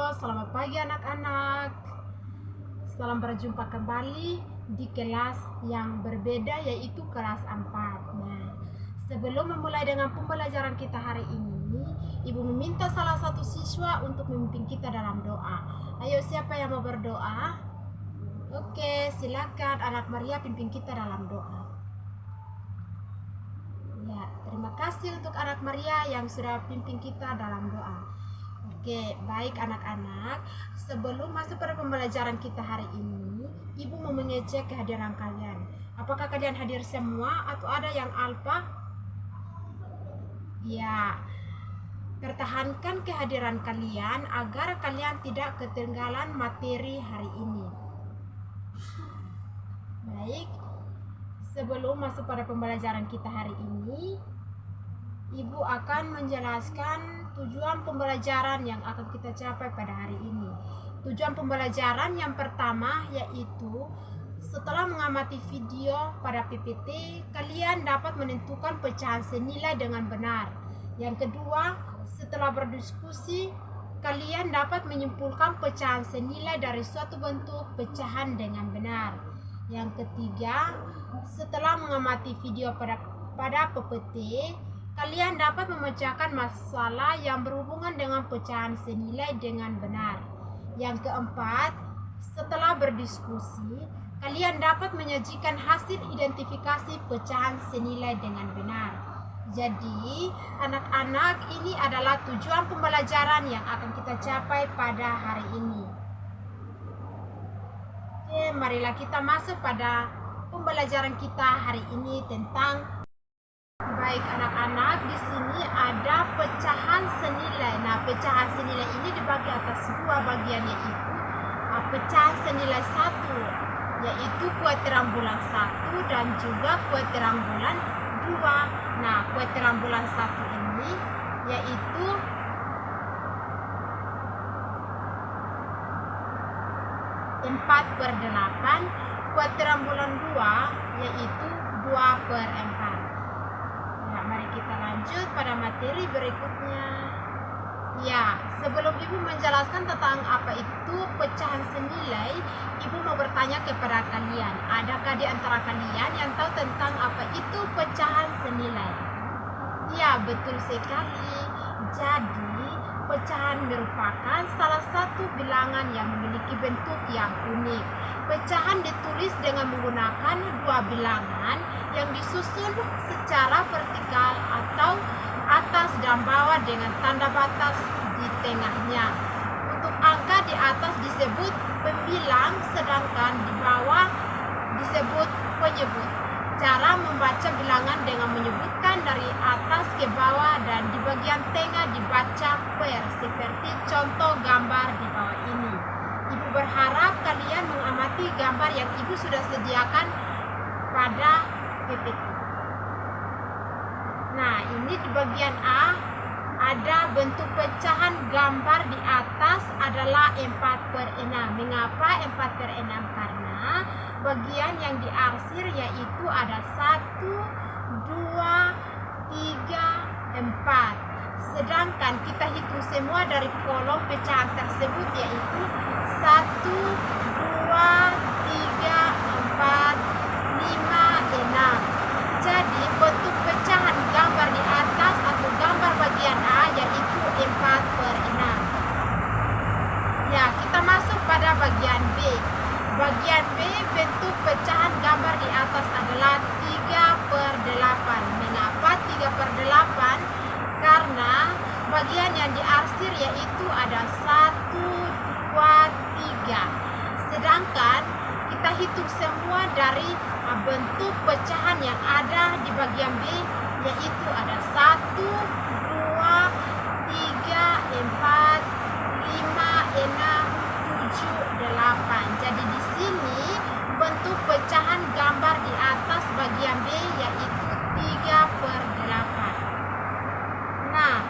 Selamat pagi anak-anak. Salam berjumpa kembali di kelas yang berbeda, yaitu kelas 4. Nah, sebelum memulai dengan pembelajaran kita hari ini, Ibu meminta salah satu siswa untuk memimpin kita dalam doa. Ayo, siapa yang mau berdoa? Oke, silakan anak Maria pimpin kita dalam doa. Ya, terima kasih untuk anak Maria yang sudah pimpin kita dalam doa. Oke, baik anak-anak. Sebelum masuk pada pembelajaran kita hari ini, Ibu mau mengecek kehadiran kalian. Apakah kalian hadir semua atau ada yang alpa? Ya, pertahankan kehadiran kalian agar kalian tidak ketinggalan materi hari ini. Baik, sebelum masuk pada pembelajaran kita hari ini, Ibu akan menjelaskan tujuan pembelajaran yang akan kita capai pada hari ini. Tujuan pembelajaran yang pertama yaitu setelah mengamati video pada PPT, kalian dapat menentukan pecahan senilai dengan benar. Yang kedua, setelah berdiskusi, kalian dapat menyimpulkan pecahan senilai dari suatu bentuk pecahan dengan benar. Yang ketiga, setelah mengamati video pada PPT, kalian dapat memecahkan masalah yang berhubungan dengan pecahan senilai dengan benar. Yang keempat, setelah berdiskusi, kalian dapat menyajikan hasil identifikasi pecahan senilai dengan benar. Jadi, anak-anak, ini adalah tujuan pembelajaran yang akan kita capai pada hari ini. Oke, marilah kita masuk pada pembelajaran kita hari ini tentang. Baik anak-anak, di sini ada pecahan senilai. Nah, pecahan senilai ini dibagi atas dua bagian, yaitu pecahan senilai 1 yaitu kuadran bulan 1 dan juga kuadran bulan 2. Nah, kuadran bulan 1 ini yaitu empat per 8, kuadran bulan 2 yaitu 2 per 4. Nah, mari kita lanjut pada materi berikutnya. Ya, sebelum Ibu menjelaskan tentang apa itu pecahan senilai, Ibu mau bertanya kepada kalian, adakah di antara kalian yang tahu tentang apa itu pecahan senilai? Ya, betul sekali. Jadi, pecahan merupakan salah satu bilangan yang memiliki bentuk yang unik. Pecahan ditulis dengan menggunakan dua bilangan yang disusun secara vertikal atau atas dan bawah dengan tanda batas di tengahnya. Untuk angka di atas disebut pembilang, sedangkan di bawah disebut penyebut. Cara membaca bilangan dengan menyebutkan dari atas ke bawah dan di bagian tengah dibaca per, seperti contoh gambar di bawah ini. Ibu berharap kalian mengamati gambar yang Ibu sudah sediakan pada PPT. Nah, ini di bagian A ada bentuk pecahan, gambar di atas adalah 4 per 6. Mengapa 4 per 6? Karena bagian yang diarsir yaitu ada 1, 2, 3, 4. Sedangkan kita hitung semua dari kolom pecahan tersebut yaitu 1, 2, 3, 4, 5, 6. Jadi bentuk pecahan gambar di atas atau gambar bagian A yaitu 4 per 6. Ya, kita masuk pada bagian B. Bagian B, bentuk pecahan gambar di atas adalah 3 per 8. Mengapa 3 per 8? Karena bagian yang diarsir yaitu ada 1, 2, 3. Sedangkan kita hitung semua dari bentuk pecahan yang ada di bagian B yaitu ada 1, 2, 3, 4, 5, 6, 7, 8. Jadi di sini bentuk pecahan gambar di atas bagian B yaitu 3 per 8. Nah,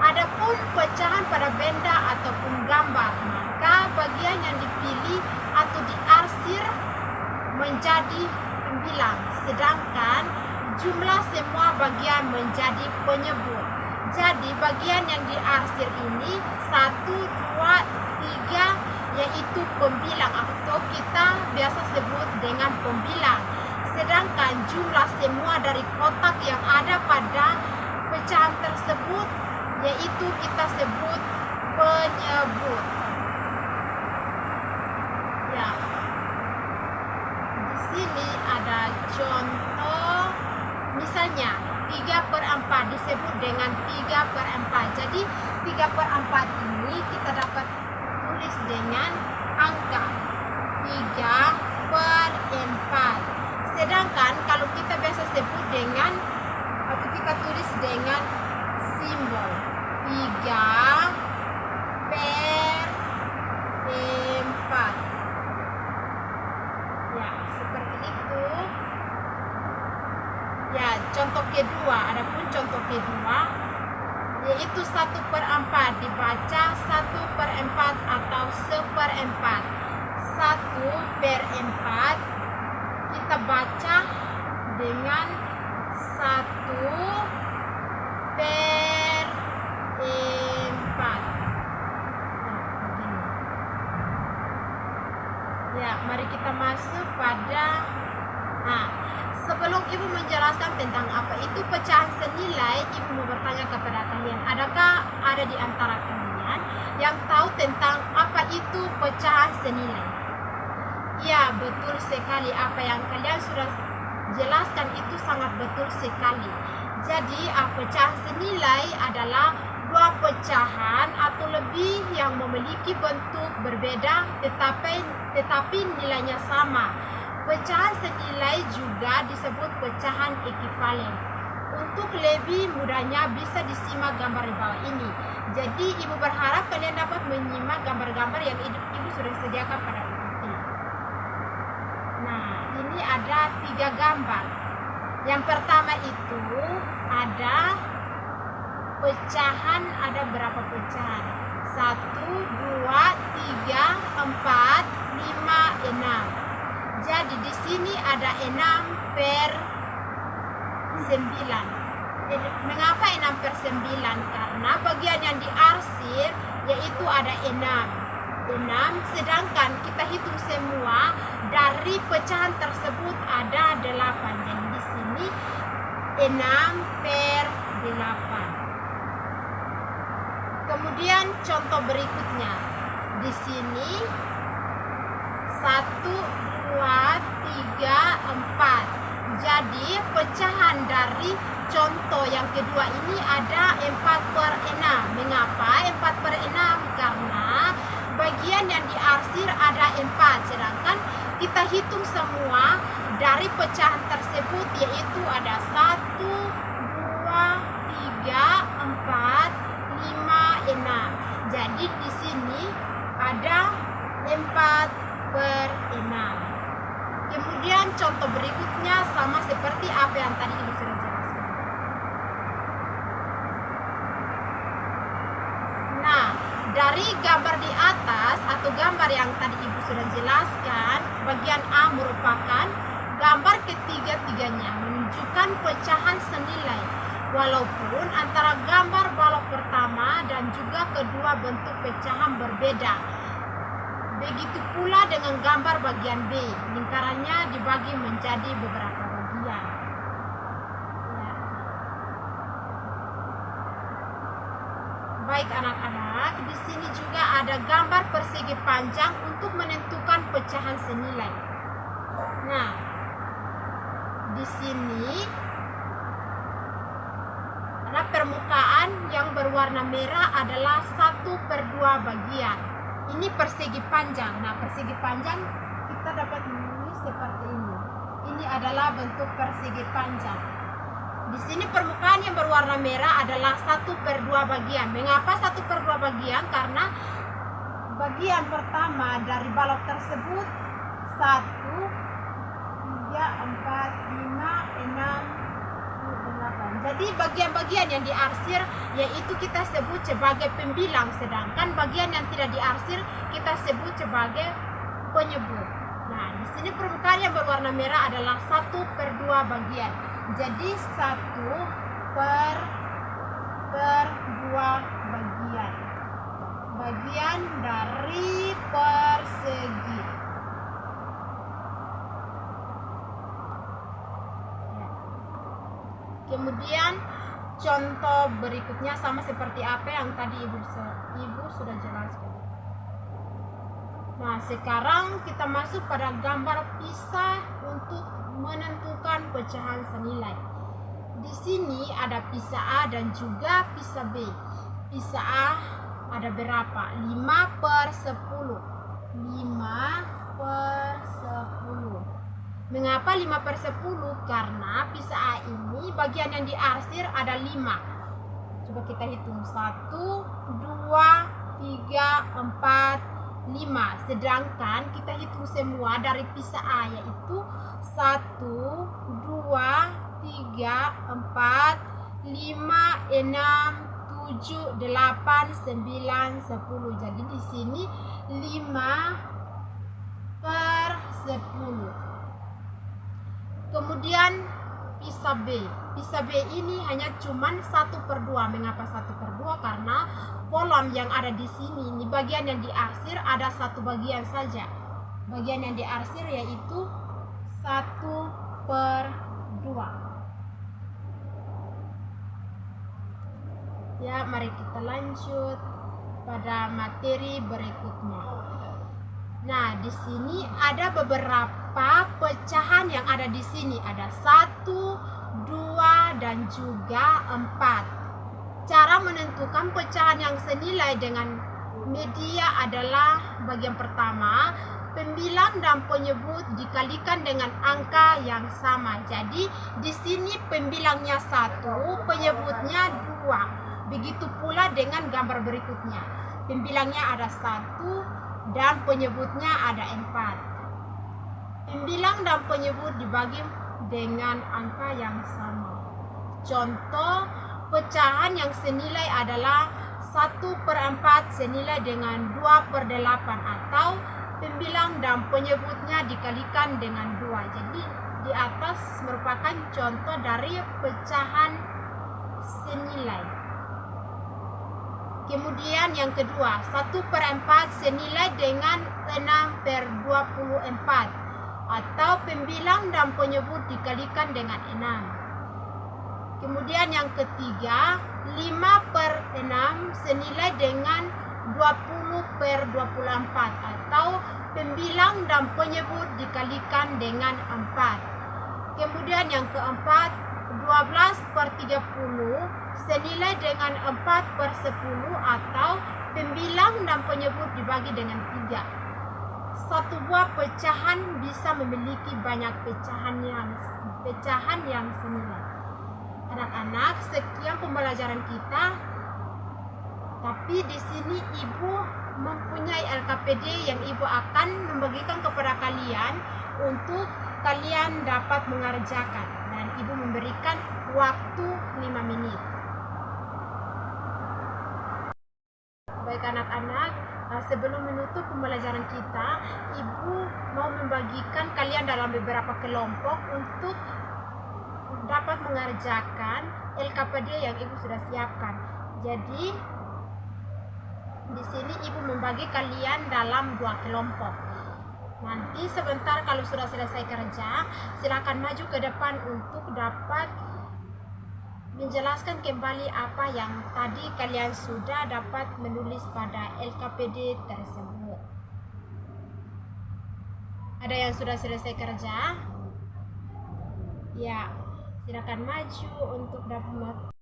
adapun pecahan pada benda ataupun gambar, maka bagian yang dipilih atau diarsir menjadi pembilang, sedangkan jumlah semua bagian menjadi penyebut. Jadi bagian yang diarsir ini 1, 1, 2, 3, yaitu pembilang atau kita biasa sebut dengan pembilang. Sedangkan jumlah semua dari kotak yang ada pada pecahan tersebut yaitu kita sebut penyebut. Ya. Di sini ada contoh, misalnya 3/4 disebut dengan 3/4. Jadi 3/4 ini kita dapat tulis dengan angka 3/4. Sedangkan kalau kita biasa sebut dengan atau kita tulis dengan simbol 3/4. Ya, seperti itu. Ya, contoh kedua, adapun contoh kedua yaitu 1/4 dibaca 1/4 atau 1/4. 1/4 kita baca dengan 1/4. Ya, mari kita masuk pada sebelum Ibu menjelaskan tentang apa itu pecahan senilai, Ibu mau bertanya kepada kalian, adakah ada di antara kalian yang tahu tentang apa itu pecahan senilai? Ya, betul sekali, apa yang kalian sudah jelaskan itu sangat betul sekali. Jadi, pecahan senilai adalah dua pecahan atau lebih yang memiliki bentuk berbeda tetapi nilainya sama. Pecahan senilai juga disebut pecahan ekivalen. Untuk lebih mudahnya bisa disimak gambar di bawah ini. Jadi Ibu berharap kalian dapat menyimak gambar-gambar yang Ibu sudah sediakan pada ini. Nah, ini ada 3 gambar. Yang pertama itu ada pecahan, ada berapa pecahan? 1, 2, 3, 4, 5, 6. Jadi di sini ada 6/9. Mengapa 6/9? Karena bagian yang diarsir yaitu ada 6. Sedangkan kita hitung semua dari pecahan tersebut ada 8. Jadi di sini 6/8. Kemudian contoh berikutnya. Di sini 1, 2, 3, 4. Jadi pecahan dari contoh yang kedua ini ada 4/6. Mengapa 4/6? Karena bagian yang diarsir ada 4. Sedangkan kita hitung semua dari pecahan tersebut yaitu ada 1, 2, 3, 4, 5, 6. Jadi di sini ada 4/6. Kemudian contoh berikutnya sama seperti apa yang tadi Ibu sudah jelaskan. Nah, dari gambar di atas atau gambar yang tadi Ibu sudah jelaskan, bagian A merupakan gambar ketiga-tiganya menunjukkan pecahan senilai. Walaupun antara gambar balok pertama dan juga kedua bentuk pecahan berbeda. Begitu pula dengan gambar bagian B, lingkarannya dibagi menjadi beberapa bagian. Ya. Baik anak-anak, di sini juga ada gambar persegi panjang untuk menentukan pecahan senilai. Nah, di sini ada permukaan yang berwarna merah adalah 1/2 bagian. Ini persegi panjang. Nah, persegi panjang kita dapat menulis seperti ini. Ini adalah bentuk persegi panjang. Di sini permukaan yang berwarna merah adalah 1/2 bagian. Mengapa 1/2 bagian? Karena bagian pertama dari balok tersebut 1, 3, 4, 5, 6, 8. Jadi bagian-bagian yang diarsir yaitu kita sebut sebagai pembilang, sedangkan bagian yang tidak diarsir kita sebut sebagai penyebut. Nah, di sini permukaan yang berwarna merah adalah 1/2 bagian. Jadi 1/2 bagian. bagian dari persegi. Kemudian contoh berikutnya sama seperti apa yang tadi ibu sudah jelaskan. Nah, sekarang kita masuk pada gambar pisah untuk menentukan pecahan senilai. Di sini ada pisah A dan juga pisah B. Pisah A ada berapa? 5/10. 5/10. Mengapa 5/10? Karena pisah A ini bagian yang diarsir ada 5. Coba kita hitung. 1, 2, 3, 4, 5. Sedangkan kita hitung semua dari pisah A, yaitu 1, 2, 3, 4, 5, 6, 7, 8, 9, 10. Jadi di sini 5/10. Kemudian pisah B. Pisah B ini hanya cuman 1/2. Mengapa 1/2? Karena kolom yang ada di sini, ini bagian yang diarsir ada satu bagian saja. Bagian yang diarsir yaitu 1/2. Ya, mari kita lanjut pada materi berikutnya. Nah, di sini ada beberapa pecahan yang ada di sini. Ada 1, 2, dan juga 4. Cara menentukan pecahan yang senilai dengan media adalah bagian pertama, pembilang dan penyebut dikalikan dengan angka yang sama. Jadi di sini pembilangnya 1, penyebutnya 2. Begitu pula dengan gambar berikutnya. Pembilangnya ada 1 dan penyebutnya ada 4. Pembilang dan penyebut dibagi dengan angka yang sama. Contoh pecahan yang senilai adalah 1/4 senilai dengan 2/8, atau pembilang dan penyebutnya dikalikan dengan 2. Jadi di atas merupakan contoh dari pecahan senilai. Kemudian yang kedua, 1/4 senilai dengan 6/24, atau pembilang dan penyebut dikalikan dengan 6. Kemudian yang ketiga, 5/6 senilai dengan 20/24, atau pembilang dan penyebut dikalikan dengan 4. Kemudian yang keempat, 12/30 senilai dengan 4/10, atau pembilang dan penyebut dibagi dengan 3. Satu buah pecahan bisa memiliki banyak pecahan yang senilai. Anak-anak, sekian pembelajaran kita. Tapi di sini ibu mempunyai LKPD yang ibu akan membagikan kepada kalian untuk kalian dapat mengerjakan, dan ibu memberikan waktu 5 menit. Baik anak-anak, sebelum menutup pembelajaran kita, ibu mau membagikan kalian dalam beberapa kelompok untuk dapat mengerjakan LKPD yang ibu sudah siapkan. Jadi di sini ibu membagi kalian dalam 2 kelompok. Nanti sebentar kalau sudah selesai kerja, silakan maju ke depan untuk dapat menjelaskan kembali apa yang tadi kalian sudah dapat menulis pada LKPD tersebut. Ada yang sudah selesai kerja? Ya, silakan maju untuk dapat.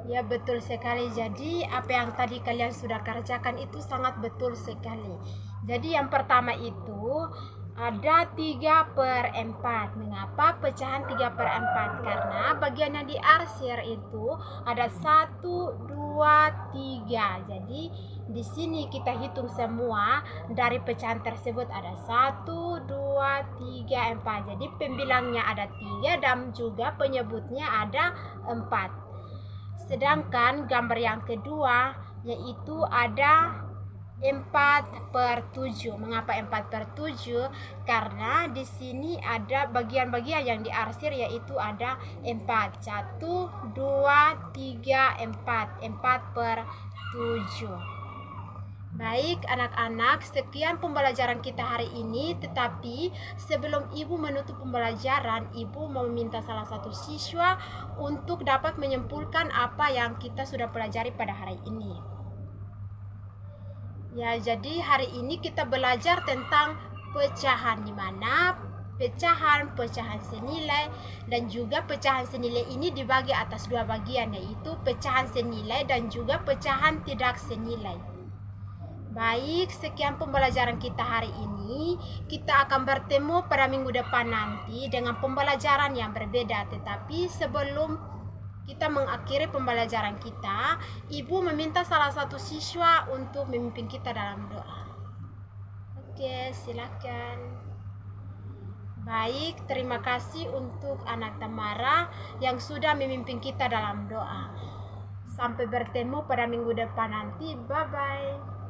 Ya, betul sekali. Jadi apa yang tadi kalian sudah kerjakan itu sangat betul sekali. Jadi yang pertama itu ada 3/4. Mengapa pecahan 3/4? Karena bagian yang diarsir itu ada 1, 2, 3. Jadi di sini kita hitung semua dari pecahan tersebut ada 1, 2, 3, 4. Jadi pembilangnya ada 3 dan juga penyebutnya ada 4. Sedangkan gambar yang kedua yaitu ada 4/7. Mengapa 4/7? Karena di sini ada bagian-bagian yang diarsir yaitu ada 4. 1, 2, 3, 4. 4/7. Baik anak-anak, sekian pembelajaran kita hari ini. Tetapi sebelum Ibu menutup pembelajaran, Ibu mau meminta salah satu siswa untuk dapat menyimpulkan apa yang kita sudah pelajari pada hari ini. Ya, jadi hari ini kita belajar tentang pecahan, di mana pecahan senilai dan juga pecahan senilai ini dibagi atas dua bagian, yaitu pecahan senilai dan juga pecahan tidak senilai. Baik, sekian pembelajaran kita hari ini. Kita akan bertemu pada minggu depan nanti dengan pembelajaran yang berbeda. Tetapi sebelum kita mengakhiri pembelajaran kita, Ibu meminta salah satu siswa untuk memimpin kita dalam doa. Oke, silakan. Baik, terima kasih untuk anak Tamara yang sudah memimpin kita dalam doa. Sampai bertemu pada minggu depan nanti. Bye-bye.